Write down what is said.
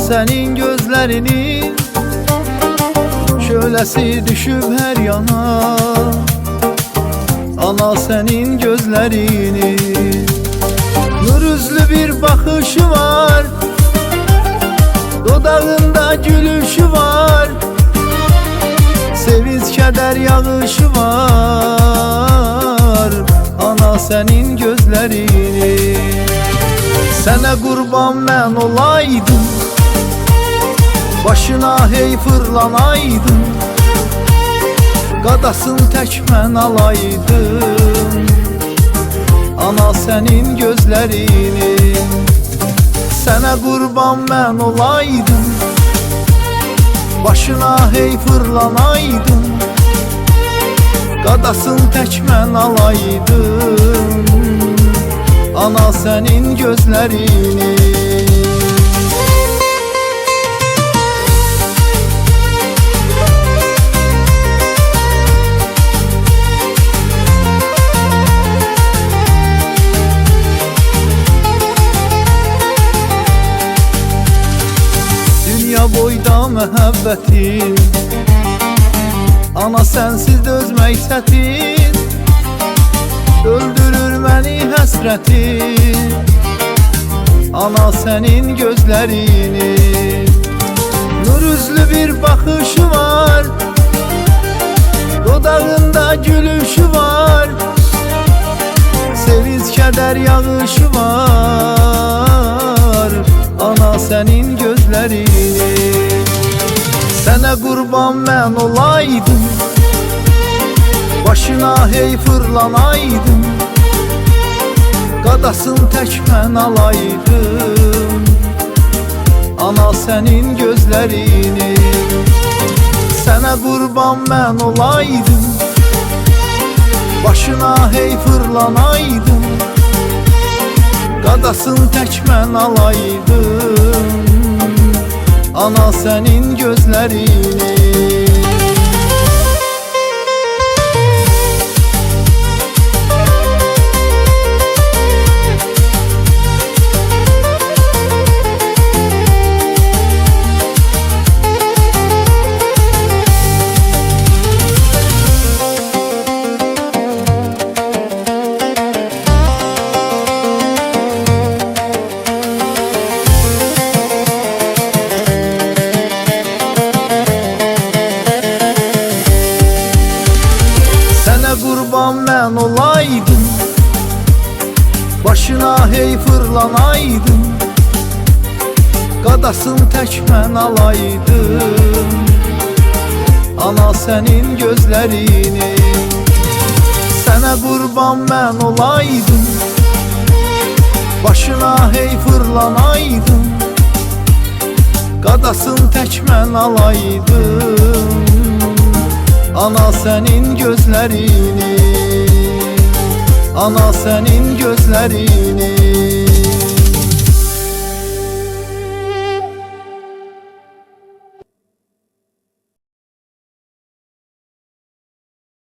senin gözlerinin şölesi düşüp her yana. Ana senin gözlerinin nur yüzlü bir bakışı var, dodağında gülüşü var, sevinç keder yağışı var. Ana senin gözlerinin. Sene kurban ben olaydım, başına hey fırlanaydım, qadasın tək mən alaydım. Ana senin gözlerinin. Sənə qurban mən olaydım, başına hey fırlanaydım, qadasın tək mən alaydım. Ana senin gözlerinin. Dünya boyda məhəbbətin, ana sensiz dözmək çətin, öldürür məni həsrətin. Ana senin gözlerinin. Nur yüzlü bir bakışı var, dodağında gülüşü var, sevinç keder yağışı var. Ana senin gözlerinin. Sənə qurban mən olaydım, başına hey fırlanaydım, qadasın tək mən alaydım. Ana senin gözlerinin. Sənə qurban mən olaydım, başına hey fırlanaydım, qadasın tək mən alaydım. Ana senin gözlerinin. Qurban mən olaydım, başına hey fırlanaydım, qadasın tək mən alaydım. Ana senin gözlerinin. Sənə qurban mən olaydım, başına hey fırlanaydım, qadasın tək mən alaydım. Ana senin gözlerinin. Ana senin gözlerinin.